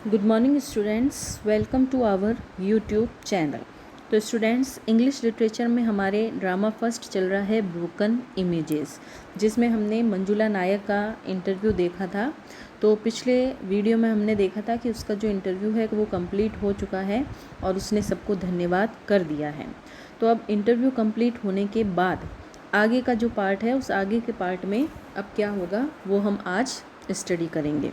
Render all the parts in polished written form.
Good morning students, welcome to our YouTube channel. तो students, English literature में हमारे drama first चल रहा है ब्रोकन इमेजेस, जिसमें हमने मंजुला नायक का इंटरव्यू देखा था। तो पिछले वीडियो में हमने देखा था कि उसका जो इंटरव्यू है वो कंप्लीट हो चुका है और उसने सबको धन्यवाद कर दिया है। तो अब इंटरव्यू कंप्लीट होने के बाद आगे का जो पार्ट है, उस आगे के पार्ट में अब क्या होगा वो हम आज स्टडी करेंगे।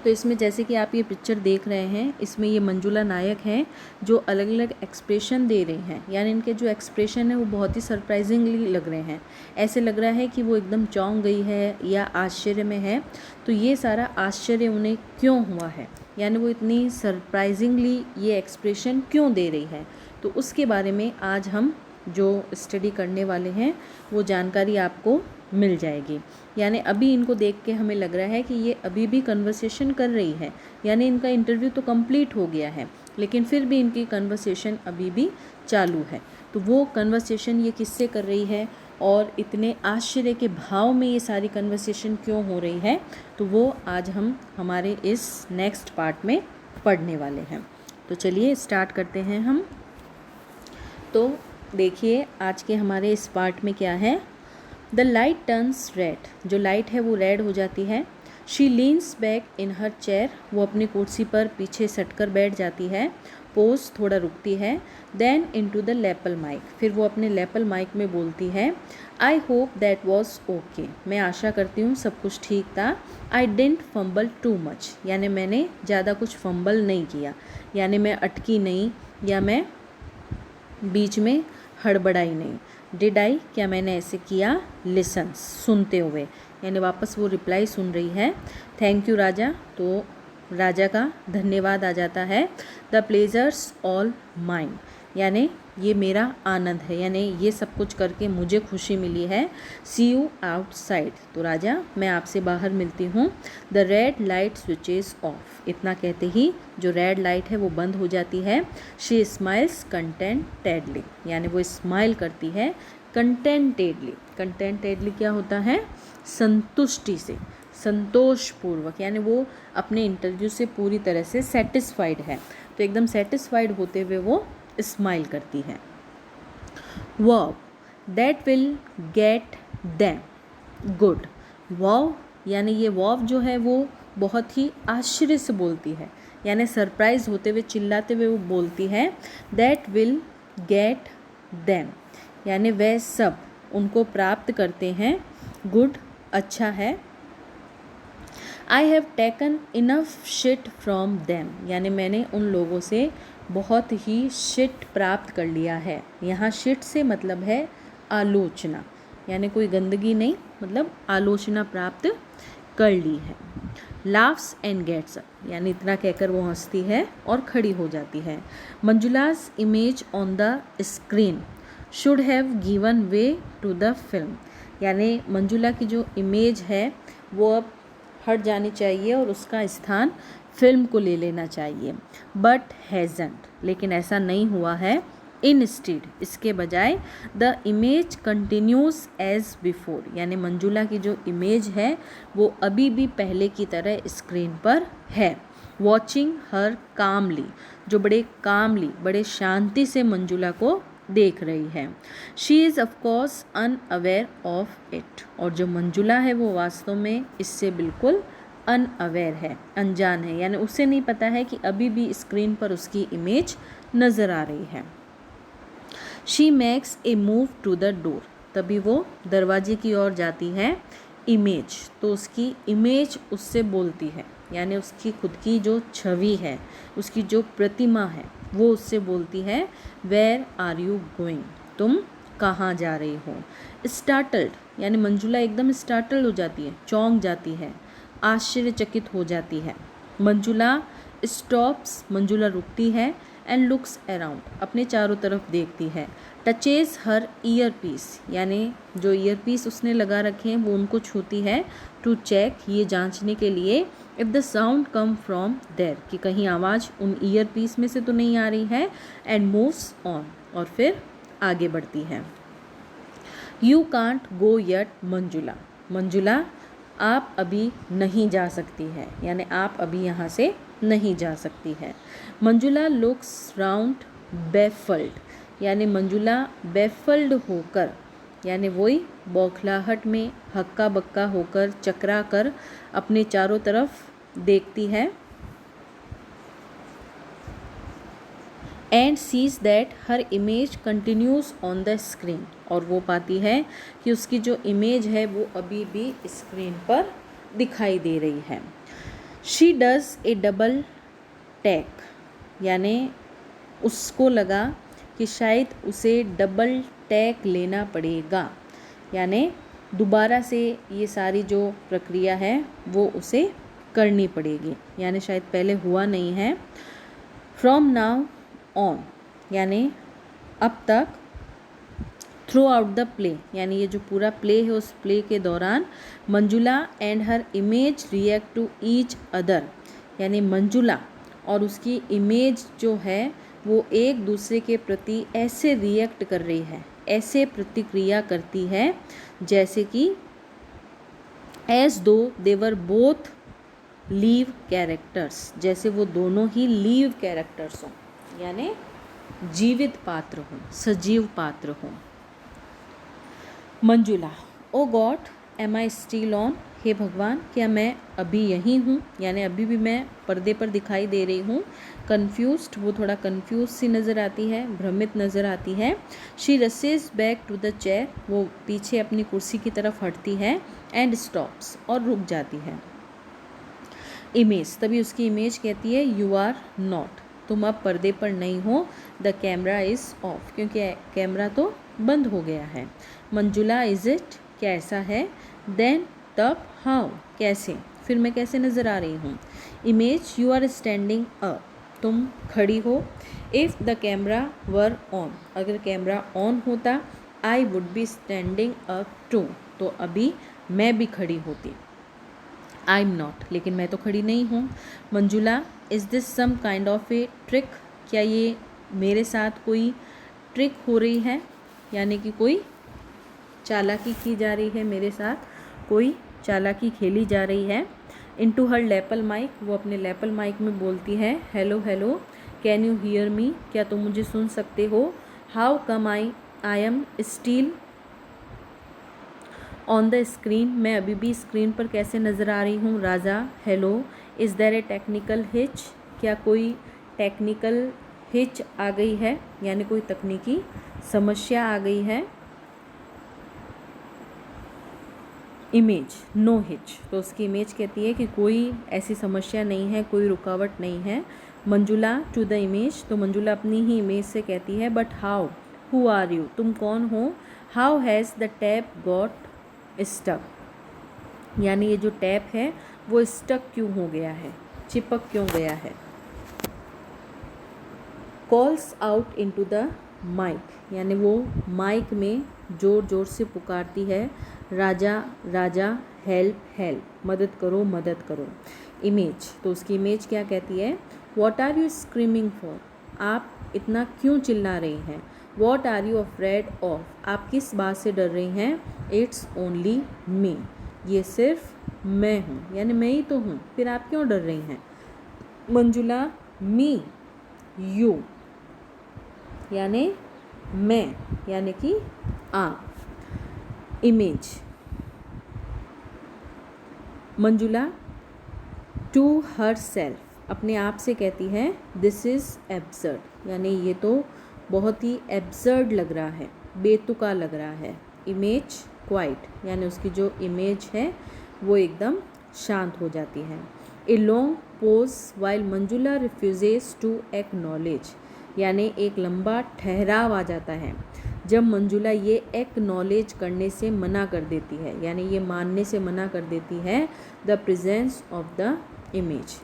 तो इसमें जैसे कि आप ये पिक्चर देख रहे हैं, इसमें ये मंजुला नायक हैं जो अलग अलग एक्सप्रेशन दे रहे हैं। यानी इनके जो एक्सप्रेशन है वो बहुत ही सरप्राइजिंगली लग रहे हैं। ऐसे लग रहा है कि वो एकदम चौंक गई है या आश्चर्य में है। तो ये सारा आश्चर्य उन्हें क्यों हुआ है, यानी वो इतनी सरप्राइजिंगली ये एक्सप्रेशन क्यों दे रही है, तो उसके बारे में आज हम जो स्टडी करने वाले हैं वो जानकारी आपको मिल जाएगी। यानी अभी इनको देख के हमें लग रहा है कि ये अभी भी कन्वर्सेशन कर रही है, यानी इनका इंटरव्यू तो कंप्लीट हो गया है, लेकिन फिर भी इनकी कन्वर्सेशन अभी भी चालू है। तो वो कन्वर्सेशन ये किससे कर रही है और इतने आश्चर्य के भाव में ये सारी कन्वर्सेशन क्यों हो रही है, तो वो आज हम हमारे इस नेक्स्ट पार्ट में पढ़ने वाले हैं। तो चलिए स्टार्ट करते हैं हम। तो देखिए आज के हमारे इस पार्ट में क्या है। द लाइट टर्न्स रेड, जो लाइट है वो रेड हो जाती है। She leans back in her chair, वो अपनी कुर्सी पर पीछे सटकर बैठ जाती है। पोज, थोड़ा रुकती है। Then into the lapel mike, फिर वो अपने लैपल माइक में बोलती है, I hope that was okay, मैं आशा करती हूँ सब कुछ ठीक था। I didn't fumble too much, यानी मैंने ज़्यादा कुछ फंबल नहीं किया, यानी मैं अटकी नहीं या मैं बीच में हड़बड़ाई नहीं। डिड आई, क्या मैंने ऐसे किया। लिसन, सुनते हुए, यानी वापस वो रिप्लाई सुन रही है। थैंक यू राजा, तो राजा का धन्यवाद आ जाता है। द प्लेजर्स ऑल माइन, यानी ये मेरा आनंद है, यानी ये सब कुछ करके मुझे खुशी मिली है। सी यू आउटसाइड, तो राजा मैं आपसे बाहर मिलती हूँ। The red light switches of, इतना कहते ही जो रेड लाइट है वो बंद हो जाती है। शी स्माइल्स कंटेंटेडली, यानी वो स्माइल करती है कंटेंटेडली। कंटेंटेडली क्या होता है, संतुष्टि से, संतोषपूर्वक, यानी वो अपने इंटरव्यू से पूरी तरह से सेटिस्फाइड है। तो एकदम सेटिस्फाइड होते हुए वो स्माइल करती है। Verb, that will get them good. Wow, यानी ये वाव जो है वो बहुत ही आश्चर्य से बोलती है, यानी सरप्राइज होते हुए, चिल्लाते हुए वो बोलती है, दैट विल गेट देम, यानी वह सब उनको प्राप्त करते हैं। गुड, अच्छा है। I have taken enough shit from them, यानी मैंने उन लोगों से बहुत ही शिट प्राप्त कर लिया है। यहाँ शिट से मतलब है आलोचना, यानी कोई गंदगी नहीं, मतलब आलोचना प्राप्त कर ली है। लाफ्स एंड गेट्स अप, यानी इतना कहकर वो हंसती है और खड़ी हो जाती है। Manjula's image on the screen should have given way to the film, यानी मंजुला की जो इमेज है वो अब हट जानी चाहिए और उसका स्थान फिल्म को ले लेना चाहिए। बट हैजंट, लेकिन ऐसा नहीं हुआ है। इंस्टीड, इसके बजाय the image continues as before, यानी मंजुला की जो इमेज है वो अभी भी पहले की तरह स्क्रीन पर है। वॉचिंग हर कामली, जो बड़े कामली, बड़े शांति से मंजुला को देख रही है। She is of course unaware of it, और जो मंजुला है वो वास्तव में इससे बिल्कुल अनअवेयर है, अनजान है, यानी उसे नहीं पता है कि अभी भी स्क्रीन पर उसकी इमेज नज़र आ रही है। She makes a move to the door, तभी वो दरवाजे की ओर जाती है। इमेज, तो उसकी इमेज उससे बोलती है, यानी उसकी खुद की जो छवि है, उसकी जो प्रतिमा है वो उससे बोलती है, वेयर आर यू गोइंग, तुम कहाँ जा रही हो। स्टार्टल्ड, यानी मंजुला एकदम स्टार्टल्ड हो जाती है, चौंक जाती है, आश्चर्यचकित हो जाती है। मंजुला स्टॉप्स, मंजुला रुकती है। एंड लुक्स अराउंड, अपने चारों तरफ देखती है। टचेज हर ईयर पीस, यानी जो ईयर पीस उसने लगा रखे हैं वो उनको छूती है। टू चेक, ये जांचने के लिए, if the sound come from there, कि कहीं आवाज़ उन ईयर पीस में से तो नहीं आ रही है। एंड मूव्स ऑन, और फिर आगे बढ़ती है। You can't go yet Manjula, Manjula आप अभी नहीं जा सकती है, यानी आप अभी यहाँ से नहीं जा सकती है। मंजुला लुक्स राउंड बेफल्ड, यानी मंजुला बेफल्ड होकर, यानी वही बौखलाहट में हक्का बक्का होकर चकरा कर अपने चारों तरफ देखती है। And sees that her image continues on the screen, और वो पाती है कि उसकी जो इमेज है वो अभी भी स्क्रीन पर दिखाई दे रही है। शी डज ए डबल टैक, यानी उसको लगा कि शायद उसे डबल टैक लेना पड़ेगा, यानी दोबारा से ये सारी जो प्रक्रिया है वो उसे करनी पड़ेगी, यानी शायद पहले हुआ नहीं है। फ्रॉम नाउ ऑन, यानी अब तक, थ्रू आउट द प्ले, यानी ये जो पूरा प्ले है उस प्ले के दौरान Manjula and her image react to each other, यानी मंजुला और उसकी इमेज जो है वो एक दूसरे के प्रति ऐसे रिएक्ट कर रही है, ऐसे प्रतिक्रिया करती है जैसे कि एज दो देवर बोथ लीव कैरेक्टर्स, जैसे वो दोनों ही लीव कैरेक्टर्स हों, यानी जीवित पात्र हों, सजीव पात्र हों। Manjula, oh God am I still on, हे भगवान क्या मैं अभी यहीं हूँ, यानी अभी भी मैं पर्दे पर दिखाई दे रही हूँ। कन्फ्यूज्ड, वो थोड़ा कन्फ्यूज सी नज़र आती है, भ्रमित नज़र आती है। She rushes back to the chair, वो पीछे अपनी कुर्सी की तरफ हटती है। एंड स्टॉप्स, और रुक जाती है। इमेज, तभी उसकी इमेज कहती है यू आर नॉट, तुम अब पर्दे पर नहीं हो। द कैमरा इज़ ऑफ, क्योंकि कैमरा तो बंद हो गया है। मंजुला, इज़ इट, क्या ऐसा है? देन, तब, हाउ, कैसे, फिर मैं कैसे नज़र आ रही हूँ। Image, you are standing up, तुम खड़ी हो। If the camera were on, अगर कैमरा ऑन होता, I would be standing up too, तो अभी मैं भी खड़ी होती। आई एम नॉट, लेकिन मैं तो खड़ी नहीं हूँ। Manjula, is this some kind of a trick, क्या ये मेरे साथ कोई ट्रिक हो रही है, यानी कि कोई चालाकी की जा रही है, मेरे साथ कोई चालाकी खेली जा रही है। इनटू हर लैपल माइक, वो अपने लैपल माइक में बोलती है hello hello, can you hear me, क्या तुम मुझे सुन सकते हो। How come I am still on the screen, मैं अभी भी स्क्रीन पर कैसे नज़र आ रही हूँ। Raja, hello, is there a technical hitch, क्या कोई टेक्निकल हिच आ गई है, यानी कोई तकनीकी समस्या आ गई है। इमेज, नो हिच, तो उसकी इमेज कहती है कि कोई ऐसी समस्या नहीं है, कोई रुकावट नहीं है। मंजुला टू द इमेज, तो मंजुला अपनी ही इमेज से कहती है but how, who are you, तुम कौन हो। How has the tape got stuck, यानी ये जो टैप है वो स्टक क्यों हो गया है, चिपक क्यों गया है। Calls out into the mike, यानी वो माइक में ज़ोर ज़ोर से पुकारती है राजा राजा, हेल्प हेल्प, मदद करो मदद करो। इमेज, तो उसकी इमेज क्या कहती है। What are you screaming for, आप इतना क्यों चिल्ला रही हैं। What are you afraid of, आप किस बात से डर रही हैं। इट्स ओनली मी, ये सिर्फ मैं हूँ, यानी मैं ही तो हूँ, फिर आप क्यों डर रही हैं। मंजुला, मी, यू, यानी मैं, यानी कि आप। Image, Manjula to herself, अपने आप से कहती है दिस इज़ एब्सर्ड, यानी ये तो बहुत ही एब्सर्ड लग रहा है, बेतुका लग रहा है। इमेज, क्वाइट, यानी उसकी जो इमेज है वो एकदम शांत हो जाती है। A long pause while Manjula refuses to acknowledge, यानी एक लंबा ठहराव आ जाता है जब मंजुला ये एक्नॉलेज करने से मना कर देती है, यानी ये मानने से मना कर देती है the presence of the image,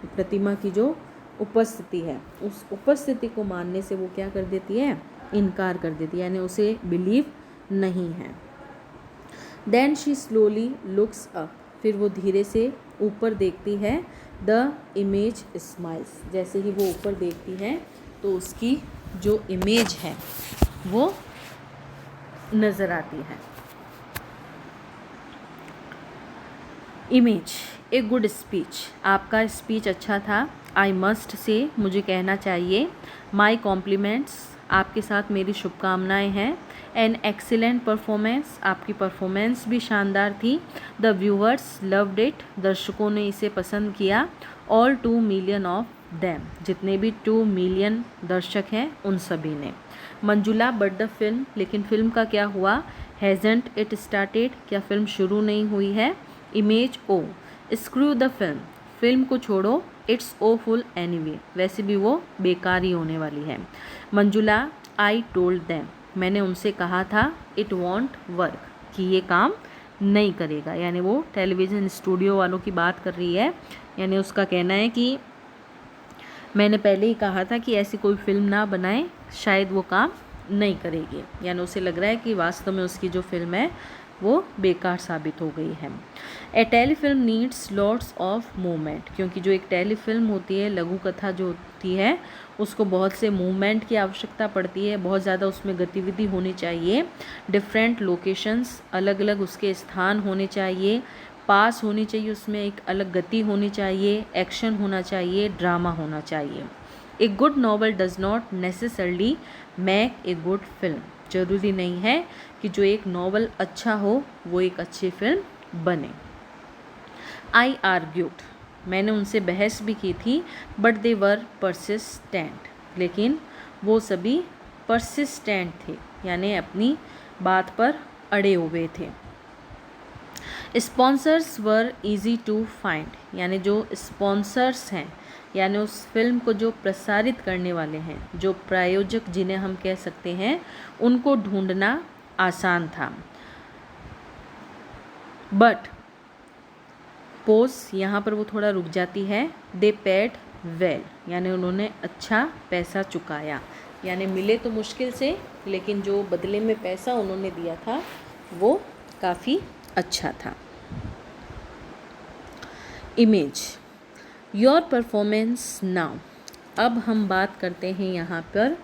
प्रतिमा की जो उपस्थिति है उस उपस्थिति को मानने से वो क्या कर देती है, इनकार कर देती है, यानी उसे बिलीव नहीं है। Then she slowly looks up, फिर वो धीरे से ऊपर देखती है। द इमेज स्माइल्स, जैसे ही वो ऊपर देखती है तो उसकी जो इमेज है वो नज़र आती है। इमेज, ए गुड स्पीच, आपका स्पीच अच्छा था। आई मस्ट से, मुझे कहना चाहिए। माई कॉम्प्लीमेंट्स, आपके साथ मेरी शुभकामनाएं हैं। एन एक्सीलेंट परफॉर्मेंस, आपकी परफॉर्मेंस भी शानदार थी। द व्यूअर्स लव्ड इट, दर्शकों ने इसे पसंद किया। ऑल 2 मिलियन ऑफ दैम, जितने भी 2 मिलियन दर्शक हैं उन सभी ने। मंजुला, बट द फिल्म, लेकिन फिल्म का क्या हुआ। हैज़ेंट इट स्टार्टेड, क्या फिल्म शुरू नहीं हुई है। Image, oh screw the film, film को छोड़ो। इट्स ओफुल एनीवे, वैसे भी वो बेकार ही होने वाली है। मंजुला, आई टोल्ड दैम, मैंने उनसे कहा था। इट वॉन्ट वर्क, कि ये काम नहीं करेगा, यानी वो टेलीविज़न स्टूडियो वालों की बात कर रही है। यानी उसका कहना है कि मैंने पहले ही कहा था कि ऐसी कोई फिल्म ना बनाए, शायद वो काम नहीं करेगी। यानी उसे लग रहा है कि वास्तव में उसकी जो फिल्म है वो बेकार साबित हो गई है। A telefilm needs lots of movement, क्योंकि जो एक टेलीफिल्म होती है, लघु कथा जो होती है, उसको बहुत से मूवमेंट की आवश्यकता पड़ती है, बहुत ज़्यादा उसमें गतिविधि होनी चाहिए। डिफरेंट लोकेशंस, अलग अलग उसके स्थान होने चाहिए। पास होनी चाहिए, उसमें एक अलग गति होनी चाहिए। एक्शन होना चाहिए, ड्रामा होना चाहिए। A good novel does not necessarily make a good film, ज़रूरी नहीं है कि जो एक नॉवल अच्छा हो वो एक अच्छी फिल्म बने। आई आर्ग्यूड, मैंने उनसे बहस भी की थी। बट दे वर परसिस्टेंट, लेकिन वो सभी परसिस्टेंट थे, यानी अपनी बात पर अड़े हुए थे। Sponsors were easy to find, यानी जो स्पॉन्सर्स हैं, यानी उस फिल्म को जो प्रसारित करने वाले हैं, जो प्रायोजक जिन्हें हम कह सकते हैं, उनको ढूंढना आसान था। बट पोस, यहाँ पर वो थोड़ा रुक जाती है। दे पेड वेल, यानी उन्होंने अच्छा पैसा चुकाया, यानी मिले तो मुश्किल से, लेकिन जो बदले में पैसा उन्होंने दिया था वो काफ़ी अच्छा था। इमेज, योर परफॉर्मेंस नाउ, अब हम बात करते हैं यहाँ पर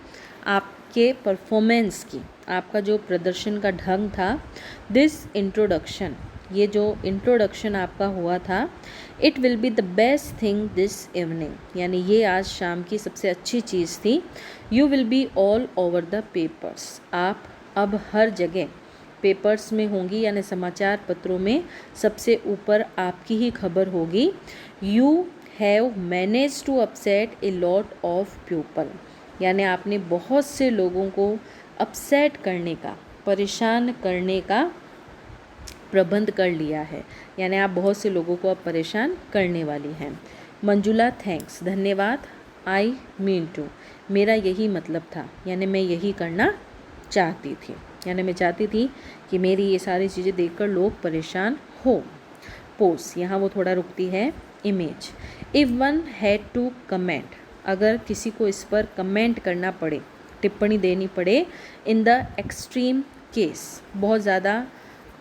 आपके परफॉर्मेंस की, आपका जो प्रदर्शन का ढंग था। दिस इंट्रोडक्शन, ये जो इंट्रोडक्शन आपका हुआ था। It will be the best thing this evening, यानी ये आज शाम की सबसे अच्छी चीज़ थी। You will be all over the papers, आप अब हर जगह पेपर्स में होंगी, यानी समाचार पत्रों में सबसे ऊपर आपकी ही खबर होगी। You have manage to upset a lot of people, यानी आपने बहुत से लोगों को अपसेट करने का, परेशान करने का प्रबंध कर लिया है, यानी आप बहुत से लोगों को अब परेशान करने वाली हैं। मंजुला, थैंक्स, धन्यवाद। आई मीन टू, मेरा यही मतलब था, यानी मैं यही करना चाहती थी, यानी मैं चाहती थी कि मेरी ये सारी चीज़ें देखकर लोग परेशान हो। पोस, यहाँ वो थोड़ा रुकती है। Image, if one had to comment, अगर किसी को इस पर कमेंट करना पड़े, टिप्पणी देनी पड़े। इन द एक्सट्रीम केस, बहुत ज़्यादा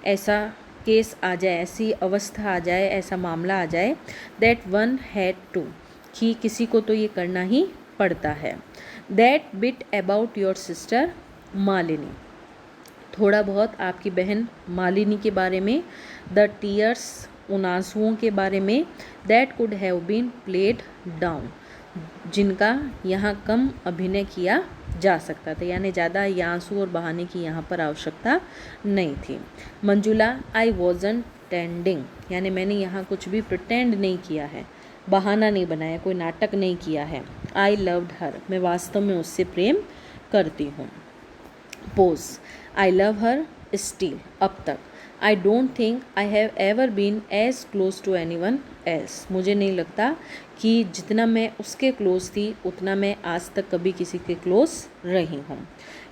ऐसा केस आ जाए, ऐसी अवस्था आ जाए, ऐसा मामला आ जाए। दैट वन हैड टू, कि किसी को तो ये करना ही पड़ता है। That bit about your sister Malini, थोड़ा बहुत आपकी बहन मालिनी के बारे में। द टीयर्स, उन आंसुओं के बारे में। That could have been played down, जिनका यहाँ कम अभिनय किया जा सकता था, यानी ज़्यादा ये आंसू और बहाने की यहाँ पर आवश्यकता नहीं थी। मंजुला, आई वॉजंट टेंडिंग, यानी मैंने यहाँ कुछ भी प्रिटेंड नहीं किया है, बहाना नहीं बनाया, कोई नाटक नहीं किया है। आई लव्ड हर, मैं वास्तव में उससे प्रेम करती हूँ। Pose, I love her still, अब तक। I don't think I have ever been as close to anyone else, मुझे नहीं लगता कि जितना मैं उसके क्लोज थी उतना मैं आज तक कभी किसी के क्लोज रही हूँ।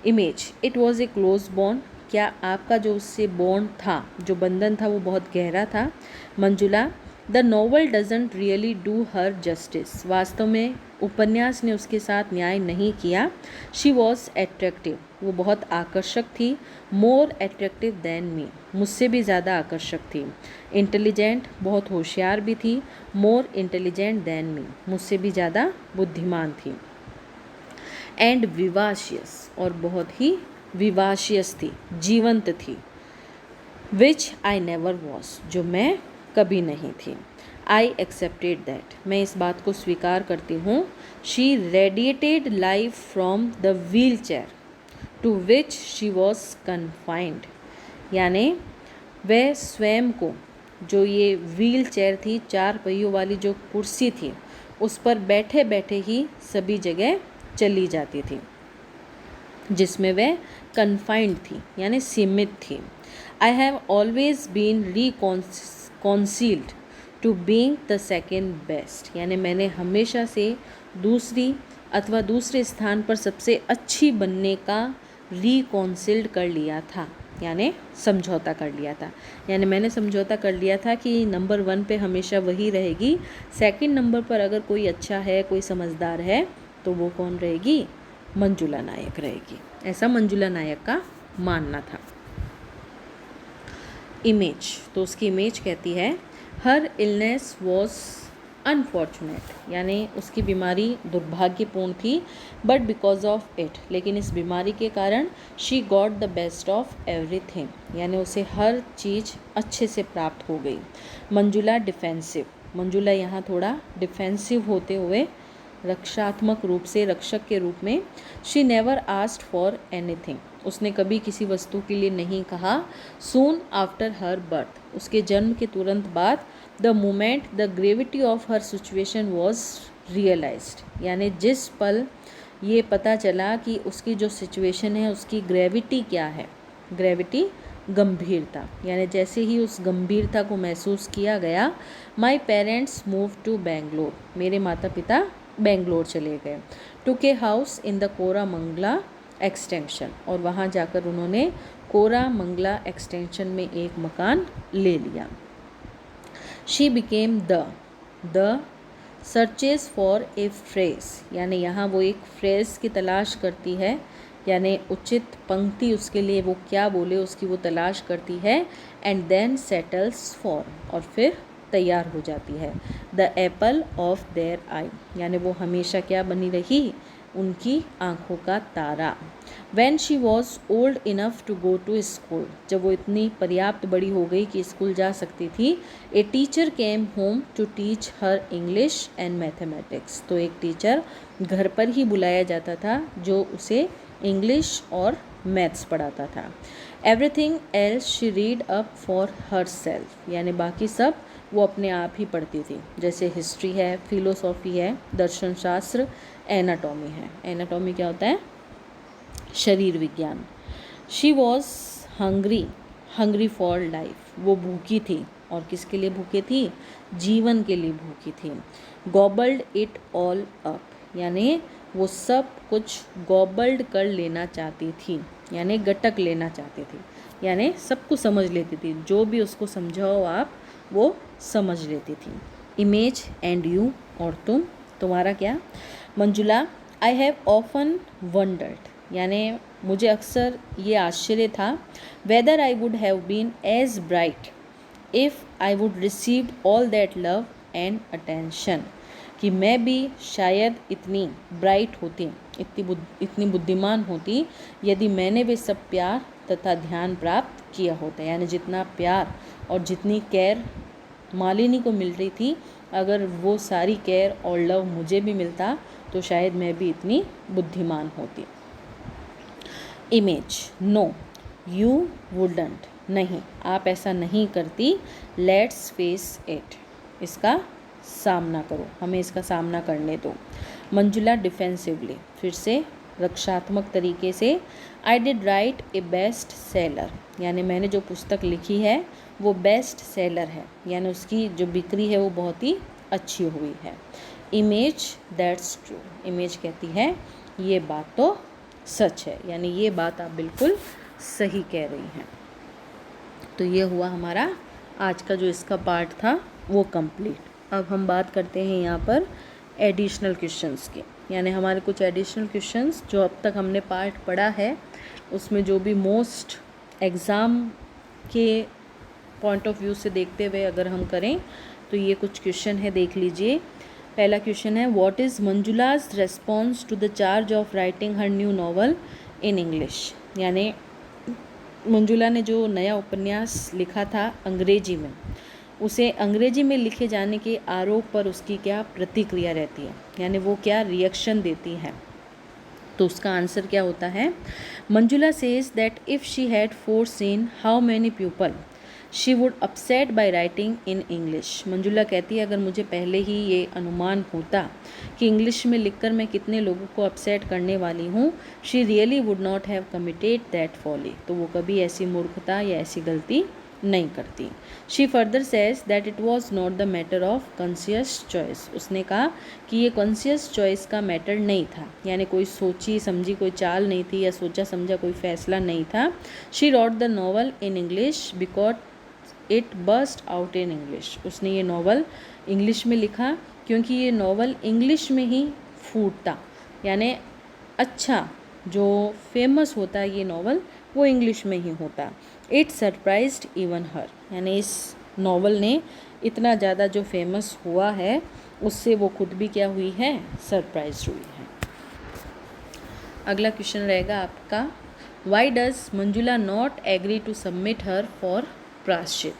Image, it was a close bond, क्या आपका जो उससे बॉन्ड था, जो बंधन था, वो बहुत गहरा था। Manjula, the novel doesn't really do her justice, वास्तव में उपन्यास ने उसके साथ न्याय नहीं किया। शी वॉज एट्रैक्टिव, वो बहुत आकर्षक थी। मोर एट्रैक्टिव दैन मी, मुझसे भी ज़्यादा आकर्षक थी। इंटेलिजेंट, बहुत होशियार भी थी। मोर इंटेलिजेंट दैन मी, मुझसे भी ज़्यादा बुद्धिमान थी। एंड विवाशियस, और बहुत ही विवाशियस थी, जीवंत थी। विच आई नेवर वॉज, जो मैं कभी नहीं थी। आई एक्सेप्टेड दैट, मैं इस बात को स्वीकार करती हूँ। She radiated life from the wheelchair to which she was confined, यानी वह स्वयं को, जो ये व्हील चेयर थी, 4 पहियों वाली जो कुर्सी थी, उस पर बैठे बैठे ही सभी जगह चली जाती थी, जिसमें वह कन्फाइंड थी यानी सीमित थी। I have always been reconciled to being the second best, यानी मैंने हमेशा से दूसरी अथवा दूसरे स्थान पर सबसे अच्छी बनने का रिकॉन्सिल्ड कर लिया था, यानी समझौता कर लिया था। यानी मैंने समझौता कर लिया था कि नंबर 1 पे हमेशा वही रहेगी, सेकंड नंबर पर अगर कोई अच्छा है, कोई समझदार है, तो वो कौन रहेगी? मंजुला नायक रहेगी। ऐसा मंजुला नायक का मानना था। इमेज, तो उसकी इमेज कहती है हर इलनेस वॉज अनफॉर्चुनेट, यानी उसकी बीमारी दुर्भाग्यपूर्ण थी, बट बिकॉज ऑफ इट, लेकिन इस बीमारी के कारण she got the best of everything, यानी उसे हर चीज़ अच्छे से प्राप्त हो गई। मंजुला डिफेंसिव, मंजुला यहाँ थोड़ा डिफेंसिव होते हुए रक्षात्मक रूप से, रक्षक के रूप में। She never asked for anything, उसने कभी किसी वस्तु के लिए नहीं कहा। सून आफ्टर हर बर्थ, उसके जन्म के तुरंत बाद, the moment the gravity of her situation was realised, यानी जिस पल ये पता चला कि उसकी जो सिचुएशन है उसकी ग्रेविटी क्या है, ग्रेविटी गंभीरता, यानी जैसे ही उस गंभीरता को महसूस किया गया। My parents move to Bangalore, मेरे माता पिता बेंगलोर चले गए। Took a house in the Koramangala extension, और वहाँ जाकर उन्होंने कोरामंगला एक्सटेंशन में एक मकान ले लिया। She became the searches for a phrase, यानी यहाँ वो एक फ्रेज की तलाश करती है, यानी उचित पंक्ति उसके लिए वो क्या बोले उसकी वो तलाश करती है। एंड देन सेटल्स फॉर, और फिर तैयार हो जाती है। The apple of their eye, यानी वो हमेशा क्या बनी रही? उनकी आँखों का तारा। When she was old enough to go to school, जब वो इतनी पर्याप्त बड़ी हो गई कि स्कूल जा सकती थी, a teacher came home to teach her English and mathematics, तो एक टीचर घर पर ही बुलाया जाता था जो उसे इंग्लिश और मैथ्स पढ़ाता था। Everything else she read up for herself, यानी बाकी सब वो अपने आप ही पढ़ती थी, जैसे हिस्ट्री है, फिलोसॉफी है, दर्शन शास्त्र, एनाटॉमी है। एनाटॉमी क्या होता है? शरीर विज्ञान। She was hungry for life, वो भूखी थी, और किसके लिए भूखी थी? जीवन के लिए भूखी थी। गॉबल्ड इट ऑल अप, यानी वो सब कुछ गॉबल्ड कर लेना चाहती थी, यानी गटक लेना चाहती थी, यानी सब कुछ समझ लेती थी, जो भी उसको समझाओ आप वो समझ लेती थी। इमेज एंड यू, और तुम, तुम्हारा क्या? Manjula, I have often wondered, यानी मुझे अक्सर ये आश्चर्य था, whether I would have been as bright if I would receive all that love and attention, कि मैं भी शायद इतनी ब्राइट होती, इतनी बुद्धिमान होती यदि मैंने भी सब प्यार तथा ध्यान प्राप्त किया होता, यानी जितना प्यार और जितनी केयर मालिनी को मिल रही थी, अगर वो सारी केयर और लव मुझे भी मिलता तो शायद मैं भी इतनी बुद्धिमान होती। इमेज, नो यू वुडंट, नहीं आप ऐसा नहीं करती। लेट्स फेस इट, इसका सामना करो, हमें इसका सामना करने दो। मंजुला डिफेंसिवली, फिर से रक्षात्मक तरीके से। I did right A best seller, यानी मैंने जो पुस्तक लिखी है वो बेस्ट सेलर है, यानी उसकी जो बिक्री है वो बहुत ही अच्छी हुई है। इमेज, दैट्स ट्रू, इमेज कहती है ये बात तो सच है, यानी ये बात आप बिल्कुल सही कह रही हैं। तो ये हुआ हमारा आज का जो इसका पार्ट था वो कंप्लीट। अब हम बात करते हैं यहाँ पर एडिशनल क्वेश्चंस की, यानी हमारे कुछ एडिशनल क्वेश्चंस जो अब तक हमने पार्ट पढ़ा है उसमें जो भी मोस्ट एग्ज़ाम के पॉइंट ऑफ व्यू से देखते हुए अगर हम करें तो ये कुछ क्वेश्चन है, देख लीजिए। पहला क्वेश्चन है, what is Manjula's response to the charge of writing her new novel in English, यानी मंजुला ने जो नया उपन्यास लिखा था अंग्रेजी में, उसे अंग्रेजी में लिखे जाने के आरोप पर उसकी क्या प्रतिक्रिया रहती है, यानी वो क्या रिएक्शन देती है। तो उसका आंसर क्या होता है, Manjula says that if she had foreseen how many people she would upset by writing in English. Manjula कहती है अगर मुझे पहले ही ये अनुमान होता कि इंग्लिश में लिखकर मैं कितने लोगों को अपसेट करने वाली हूँ, she really would not have committed that folly, तो वो कभी ऐसी मूर्खता या ऐसी गलती नहीं करती। She further says that it was not the matter of conscious choice. उसने कहा कि ये कॉन्शियस चॉइस का मैटर नहीं था, यानी कोई सोची समझी कोई चाल नहीं थी या सोचा समझा कोई फैसला नहीं था। She wrote the novel in English because it burst out in English. उसने ये नॉवल इंग्लिश में लिखा क्योंकि ये नॉवल इंग्लिश में ही फूटता, यानी अच्छा जो फेमस होता है ये नॉवल वो इंग्लिश में ही होता। इट सरप्राइज्ड इवन हर, यानी इस नॉवल ने इतना ज़्यादा जो फेमस हुआ है उससे वो खुद भी क्या हुई है, सरप्राइज हुई है। अगला क्वेश्चन रहेगा आपका, why does Manjula not agree to submit her for प्रायश्चित,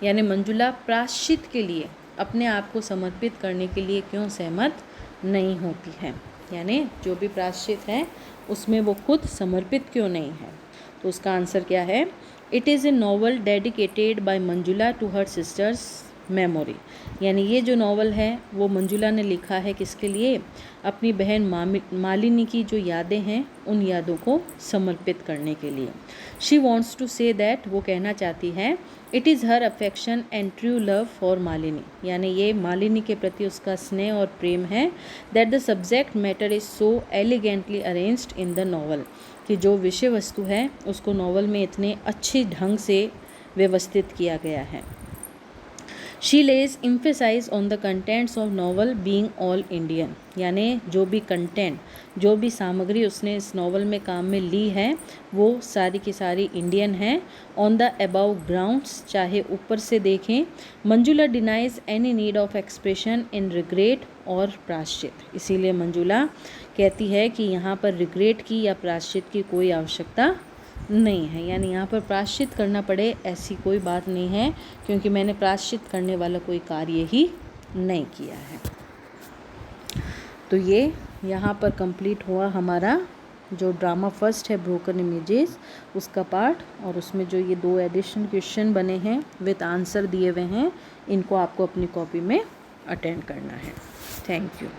यानी मंजुला प्रायश्चित के लिए अपने आप को समर्पित करने के लिए क्यों सहमत नहीं होती है, यानी जो भी प्रायश्चित है उसमें वो खुद समर्पित क्यों नहीं है। तो उसका आंसर क्या है, it is a novel dedicated by Manjula to her sister's memory, यानी ये जो नॉवल है वो मंजुला ने लिखा है किसके लिए, अपनी बहन मालिनी की जो यादें हैं उन यादों को समर्पित करने के लिए। She wants to say that, वो कहना चाहती है, it is her affection and true love for Malini, यानी ये मालिनी के प्रति उसका स्नेह और प्रेम है। That the subject matter is so elegantly arranged in the novel, कि जो विषय वस्तु है उसको नॉवल में इतने अच्छे ढंग से व्यवस्थित किया गया है। She lays emphasise on the contents of novel being all Indian, यानी जो भी कंटेंट जो भी सामग्री उसने इस नॉवल में काम में ली है वो सारी की सारी इंडियन है। ऑन द अबाउ ग्राउंड्स, चाहे ऊपर से देखें, Manjula denies any need of expression in regret और प्रायश्चित, इसीलिए मंजुला कहती है कि यहाँ पर रिग्रेट की या प्रायश्चित की कोई आवश्यकता नहीं है, यानी यहाँ पर प्रायश्चित करना पड़े ऐसी कोई बात नहीं है, क्योंकि मैंने प्रायश्चित करने वाला कोई कार्य ही नहीं किया है। तो ये यहाँ पर कंप्लीट हुआ हमारा जो ड्रामा फर्स्ट है ब्रोकन इमेजेस उसका पार्ट, और उसमें जो ये 2 एडिशन क्वेश्चन बने हैं विद आंसर दिए हुए हैं, इनको आपको अपनी कॉपी में अटेंड करना है। Thank you.